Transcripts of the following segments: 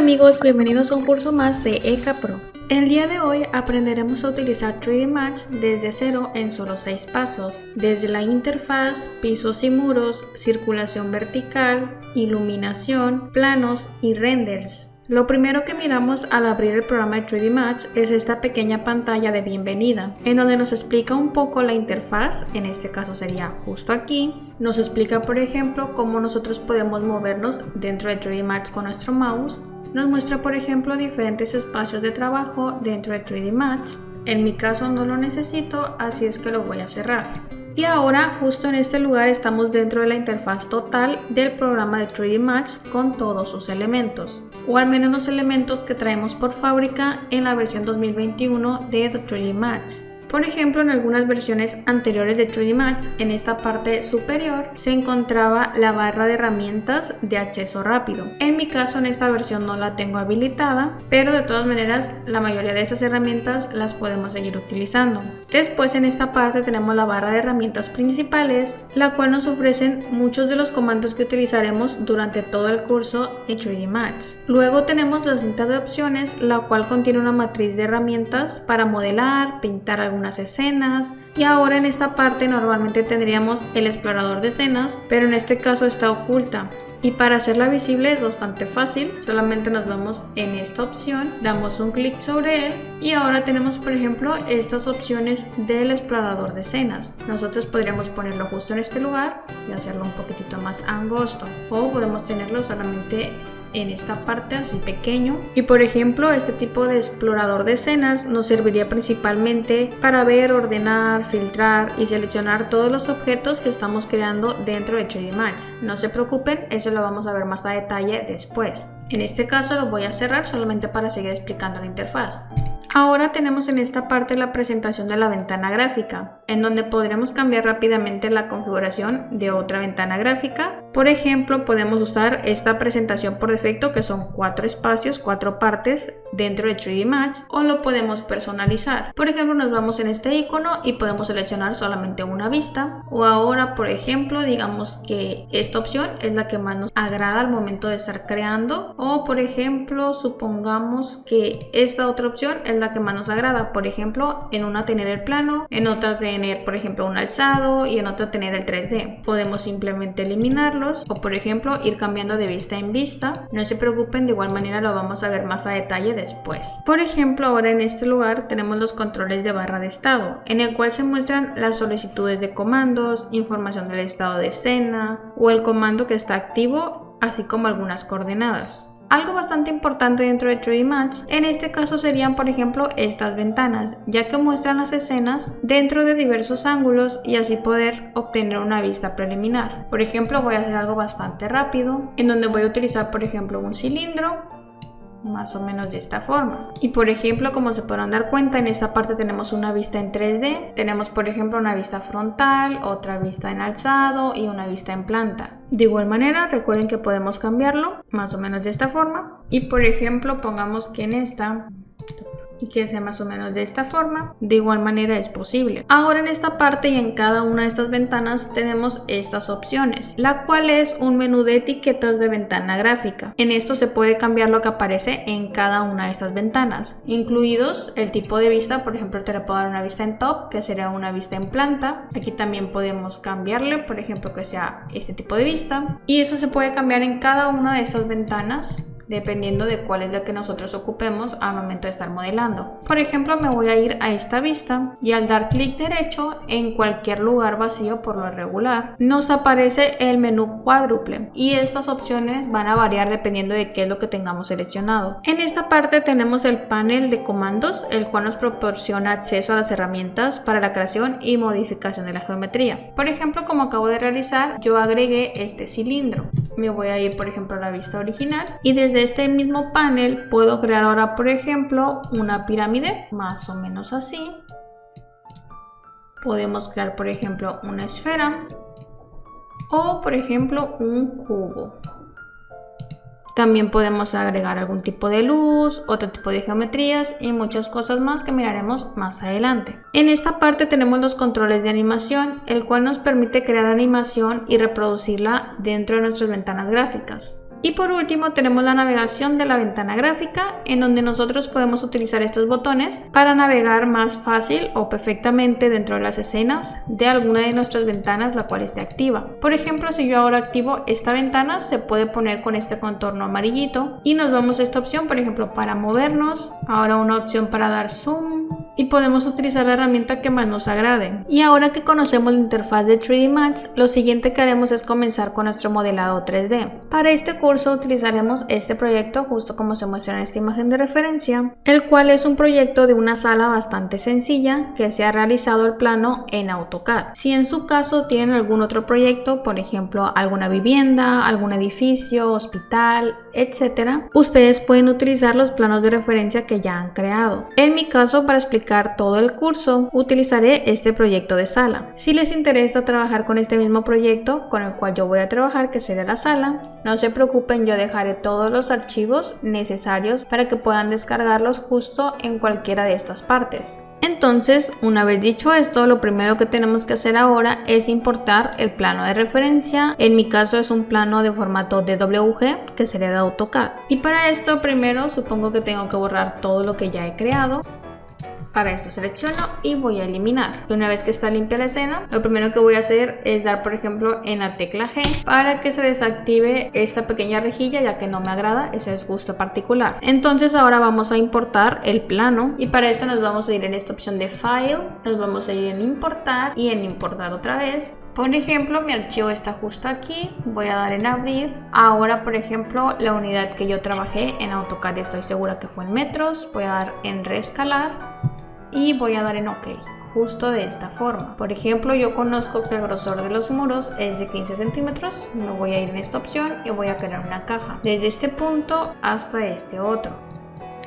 amigos, bienvenidos a un curso más de ECA Pro. El día de hoy aprenderemos a utilizar 3D Max desde cero en solo 6 pasos, desde la interfaz, pisos y muros, circulación vertical, iluminación, planos y renders. Lo primero que miramos al abrir el programa de 3D Max es esta pequeña pantalla de bienvenida, en donde nos explica un poco la interfaz, en este caso sería justo aquí. Nos explica, por ejemplo, cómo nosotros podemos movernos dentro de 3D Max con nuestro mouse. Nos muestra, por ejemplo, diferentes espacios de trabajo dentro de 3D Max. En mi caso no lo necesito, así es que lo voy a cerrar. Y ahora, justo en este lugar, estamos dentro de la interfaz total del programa de 3D Max con todos sus elementos, o al menos los elementos que traemos por fábrica en la versión 2021 de 3D Max. Por ejemplo, en algunas versiones anteriores de 3D Max, en esta parte superior se encontraba la barra de herramientas de acceso rápido. En mi caso, en esta versión no la tengo habilitada, pero de todas maneras la mayoría de esas herramientas las podemos seguir utilizando. Después, en esta parte tenemos la barra de herramientas principales, la cual nos ofrecen muchos de los comandos que utilizaremos durante todo el curso en 3D Max. Luego tenemos la cinta de opciones, la cual contiene una matriz de herramientas para modelar, pintar algunas escenas, y ahora en esta parte normalmente tendríamos el explorador de escenas, pero en este caso está oculta. Y para hacerla visible es bastante fácil, solamente nos vamos en esta opción, damos un clic sobre él y ahora tenemos, por ejemplo, estas opciones del explorador de escenas. Nosotros podríamos ponerlo justo en este lugar y hacerlo un poquitito más angosto, o podemos tenerlo solamente en esta parte así pequeño. Y por ejemplo, este tipo de explorador de escenas nos serviría principalmente para ver, ordenar, filtrar y seleccionar todos los objetos que estamos creando dentro de 3D Max. No se preocupen, eso lo vamos a ver más a detalle después. En este caso lo voy a cerrar solamente para seguir explicando la interfaz. Ahora tenemos en esta parte la presentación de la ventana gráfica, en donde podremos cambiar rápidamente la configuración de otra ventana gráfica. Por ejemplo, podemos usar esta presentación por defecto, que son 4 espacios, 4 partes dentro de 3D Max, o lo podemos personalizar. Por ejemplo, nos vamos en este icono y podemos seleccionar solamente una vista, o ahora, por ejemplo, digamos que esta opción es la que más nos agrada al momento de estar creando, o por ejemplo, supongamos que esta otra opción es la que más nos agrada. Por ejemplo, en una tener el plano, en otra tener, por ejemplo, un alzado y en otra tener el 3D. Podemos simplemente eliminarlos o, por ejemplo, ir cambiando de vista en vista. No se preocupen, de igual manera lo vamos a ver más a detalle después. Por ejemplo, ahora en este lugar tenemos los controles de barra de estado, en el cual se muestran las solicitudes de comandos, información del estado de escena o el comando que está activo, así como algunas coordenadas. Algo bastante importante dentro de 3D Max, en este caso serían, por ejemplo, estas ventanas, ya que muestran las escenas dentro de diversos ángulos y así poder obtener una vista preliminar. Por ejemplo, voy a hacer algo bastante rápido, en donde voy a utilizar, por ejemplo, un cilindro, más o menos de esta forma. Y por ejemplo, como se podrán dar cuenta, en esta parte tenemos una vista en 3D, tenemos por ejemplo una vista frontal, otra vista en alzado y una vista en planta. De igual manera, recuerden que podemos cambiarlo más o menos de esta forma, y por ejemplo pongamos que en esta y que sea más o menos de esta forma. De igual manera es posible. Ahora en esta parte y en cada una de estas ventanas tenemos estas opciones, la cual es un menú de etiquetas de ventana gráfica. En esto se puede cambiar lo que aparece en cada una de estas ventanas, incluidos el tipo de vista. Por ejemplo, te le puedo dar una vista en top, que sería una vista en planta. Aquí también podemos cambiarle, por ejemplo, que sea este tipo de vista, y eso se puede cambiar en cada una de estas ventanas dependiendo de cuál es la que nosotros ocupemos al momento de estar modelando. Por ejemplo, me voy a ir a esta vista y al dar clic derecho en cualquier lugar vacío, por lo regular nos aparece el menú cuádruple, y estas opciones van a variar dependiendo de qué es lo que tengamos seleccionado. En esta parte tenemos el panel de comandos, el cual nos proporciona acceso a las herramientas para la creación y modificación de la geometría. Por ejemplo, como acabo de realizar, yo agregué este cilindro. Me voy a ir, por ejemplo, a la vista original y desde este mismo panel puedo crear ahora, por ejemplo, una pirámide, más o menos así. Podemos crear, por ejemplo, una esfera o, por ejemplo, un cubo. También podemos agregar algún tipo de luz, otro tipo de geometrías y muchas cosas más que miraremos más adelante. En esta parte tenemos los controles de animación, el cual nos permite crear animación y reproducirla dentro de nuestras ventanas gráficas. Y por último tenemos la navegación de la ventana gráfica, en donde nosotros podemos utilizar estos botones para navegar más fácil o perfectamente dentro de las escenas de alguna de nuestras ventanas la cual esté activa. Por ejemplo, si yo ahora activo esta ventana, se puede poner con este contorno amarillito y nos vamos a esta opción, por ejemplo, para movernos, ahora una opción para dar zoom y podemos utilizar la herramienta que más nos agrade. Y ahora que conocemos la interfaz de 3D Max, lo siguiente que haremos es comenzar con nuestro modelado 3D. Para este curso utilizaremos este proyecto justo como se muestra en esta imagen de referencia, el cual es un proyecto de una sala bastante sencilla que se ha realizado el plano en AutoCAD. Si en su caso tienen algún otro proyecto, por ejemplo alguna vivienda, algún edificio, hospital, etcétera, ustedes pueden utilizar los planos de referencia que ya han creado. En mi caso, para explicar todo el curso, utilizaré este proyecto de sala. Si les interesa trabajar con este mismo proyecto con el cual yo voy a trabajar, que será la sala, no se preocupen, yo dejaré todos los archivos necesarios para que puedan descargarlos justo en cualquiera de estas partes. Entonces, una vez dicho esto, lo primero que tenemos que hacer ahora es importar el plano de referencia. En mi caso es un plano de formato DWG, que sería de AutoCAD. Y para esto primero supongo que tengo que borrar todo lo que ya he creado. Para esto selecciono y voy a eliminar. Una vez que está limpia la escena, lo primero que voy a hacer es dar, por ejemplo, en la tecla G para que se desactive esta pequeña rejilla, ya que no me agrada, ese es gusto particular. Entonces ahora vamos a importar el plano y para eso nos vamos a ir en esta opción de File, nos vamos a ir en Importar y en Importar otra vez. Por ejemplo, mi archivo está justo aquí, voy a dar en abrir. Ahora, por ejemplo, la unidad que yo trabajé en AutoCAD estoy segura que fue en metros, voy a dar en reescalar y voy a dar en OK, justo de esta forma. Por ejemplo, yo conozco que el grosor de los muros es de 15 centímetros, me voy a ir en esta opción y voy a crear una caja desde este punto hasta este otro.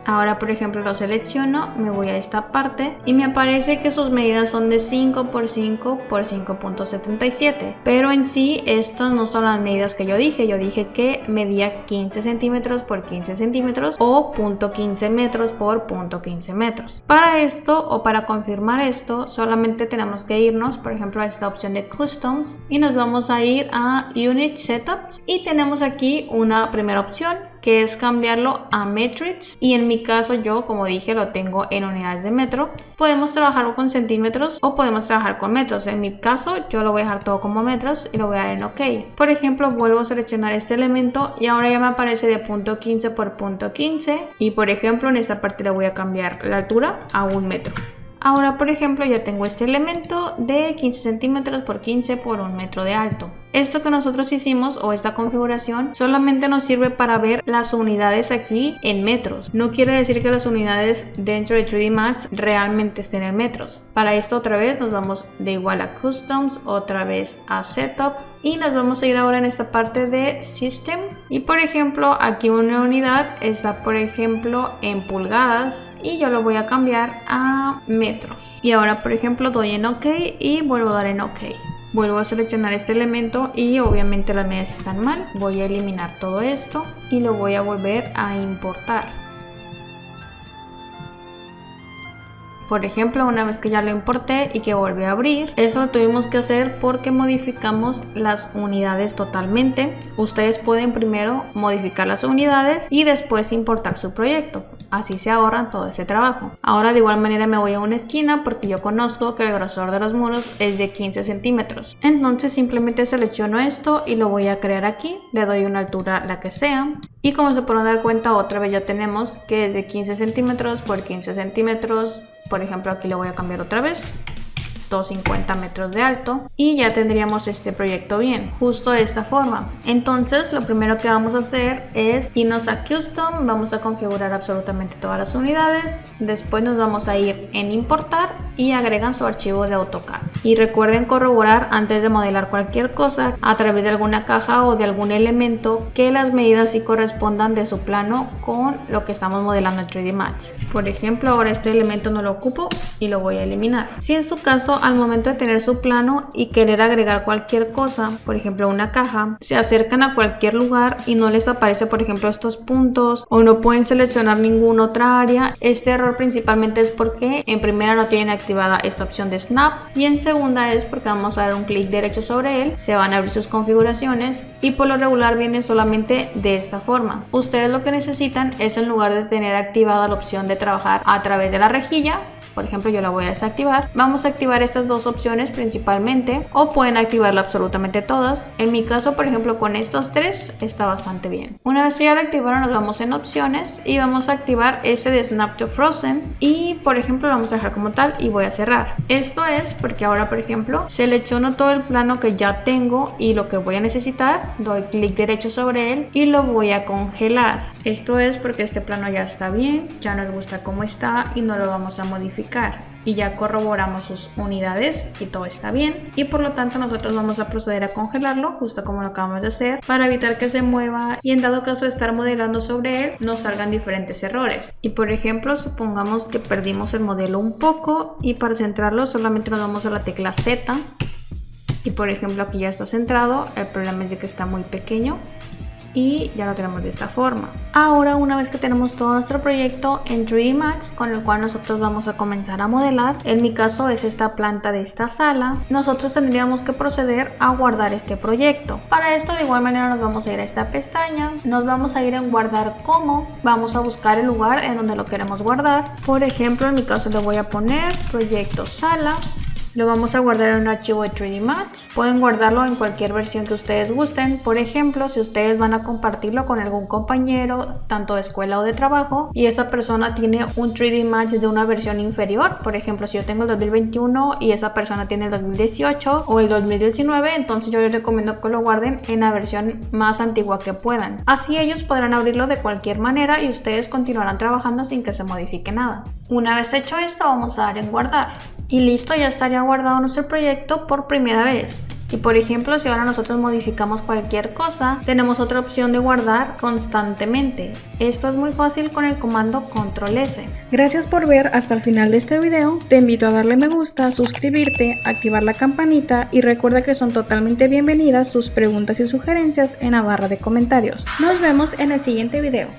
Ahora, por ejemplo, lo selecciono, me voy a esta parte y me aparece que sus medidas son de 5 por 5 por 5.77, pero en sí estas no son las medidas que yo dije que medía 15 centímetros por 15 centímetros o 0.15 metros por 0.15 metros. Para esto o para confirmar esto solamente tenemos que irnos, por ejemplo, a esta opción de Customs y nos vamos a ir a Unit Setups y tenemos aquí una primera opción que es cambiarlo a metrics y en mi caso yo, como dije, lo tengo en unidades de metro. Podemos trabajar con centímetros o podemos trabajar con metros. En mi caso yo lo voy a dejar todo como metros y lo voy a dar en OK. Por ejemplo, vuelvo a seleccionar este elemento y ahora ya me aparece de 0.15 por 0.15 y por ejemplo en esta parte le voy a cambiar la altura a 1 metro. Ahora, por ejemplo, ya tengo este elemento de 15 centímetros por 15 por 1 metro de alto. Esto que nosotros hicimos o esta configuración solamente nos sirve para ver las unidades aquí en metros. No quiere decir que las unidades dentro de 3D Max realmente estén en metros. Para esto otra vez nos vamos de igual a Customs, otra vez a Setup y nos vamos a ir ahora en esta parte de System. Y por ejemplo aquí una unidad está por ejemplo en pulgadas y yo lo voy a cambiar a metros. Y ahora por ejemplo doy en OK y vuelvo a dar en OK. Vuelvo a seleccionar este elemento y obviamente las medidas están mal. Voy a eliminar todo esto y lo voy a volver a importar. Por ejemplo, una vez que ya lo importé y que volví a abrir, eso lo tuvimos que hacer porque modificamos las unidades totalmente. Ustedes pueden primero modificar las unidades y después importar su proyecto. Así se ahorran todo ese trabajo. Ahora de igual manera me voy a una esquina porque yo conozco que el grosor de los muros es de 15 centímetros. Entonces simplemente selecciono esto y lo voy a crear aquí. Le doy una altura la que sea. Y como se pueden dar cuenta, otra vez ya tenemos que es de 15 centímetros por 15 centímetros. Por ejemplo, aquí lo voy a cambiar otra vez. 250 metros de alto y ya tendríamos este proyecto bien, justo de esta forma. Entonces lo primero que vamos a hacer es irnos a Custom, vamos a configurar absolutamente todas las unidades, después nos vamos a ir en importar y agregan su archivo de AutoCAD. Y recuerden corroborar antes de modelar cualquier cosa a través de alguna caja o de algún elemento que las medidas sí correspondan de su plano con lo que estamos modelando en 3D Max. Por ejemplo, ahora este elemento no lo ocupo y lo voy a eliminar. Si en su caso al momento de tener su plano y querer agregar cualquier cosa, por ejemplo una caja, se acercan a cualquier lugar y no les aparece por ejemplo estos puntos o no pueden seleccionar ninguna otra área. Este error principalmente es porque en primera no tienen activada esta opción de Snap y en segunda es porque vamos a dar un clic derecho sobre él, se van a abrir sus configuraciones y por lo regular viene solamente de esta forma. Ustedes lo que necesitan es, en lugar de tener activada la opción de trabajar a través de la rejilla, por ejemplo yo la voy a desactivar, vamos a activar estas dos opciones principalmente, o pueden activarla absolutamente todas. En mi caso por ejemplo con estas tres está bastante bien. Una vez que ya la activaron nos vamos en opciones y vamos a activar ese de Snap to Frozen y por ejemplo lo vamos a dejar como tal y voy a cerrar. Esto es porque ahora por ejemplo selecciono todo el plano que ya tengo y lo que voy a necesitar, doy clic derecho sobre él y lo voy a congelar. Esto es porque este plano ya está bien, ya nos gusta cómo está y no lo vamos a modificar y ya corroboramos sus unidades y todo está bien y por lo tanto nosotros vamos a proceder a congelarlo justo como lo acabamos de hacer para evitar que se mueva y en dado caso de estar modelando sobre él nos salgan diferentes errores. Y por ejemplo supongamos que perdimos el modelo un poco y para centrarlo solamente nos vamos a la tecla Z y por ejemplo aquí ya está centrado, el problema es de que está muy pequeño y ya lo tenemos de esta forma. Ahora, una vez que tenemos todo nuestro proyecto en 3D Max con el cual nosotros vamos a comenzar a modelar, en mi caso es esta planta de esta sala, nosotros tendríamos que proceder a guardar este proyecto. Para esto de igual manera nos vamos a ir a esta pestaña, nos vamos a ir en guardar como, vamos a buscar el lugar en donde lo queremos guardar. Por ejemplo en mi caso le voy a poner proyecto sala. Lo vamos a guardar en un archivo de 3D Max. Pueden guardarlo en cualquier versión que ustedes gusten. Por ejemplo, si ustedes van a compartirlo con algún compañero, tanto de escuela o de trabajo, y esa persona tiene un 3D Max de una versión inferior. Por ejemplo, si yo tengo el 2021 y esa persona tiene el 2018 o el 2019, entonces yo les recomiendo que lo guarden en la versión más antigua que puedan. Así ellos podrán abrirlo de cualquier manera y ustedes continuarán trabajando sin que se modifique nada. Una vez hecho esto, vamos a dar en guardar. Y listo, ya estaría guardado nuestro proyecto por primera vez. Y por ejemplo, si ahora nosotros modificamos cualquier cosa, tenemos otra opción de guardar constantemente. Esto es muy fácil con el comando Control S. Gracias por ver hasta el final de este video. Te invito a darle me gusta, suscribirte, activar la campanita y recuerda que son totalmente bienvenidas sus preguntas y sugerencias en la barra de comentarios. Nos vemos en el siguiente video.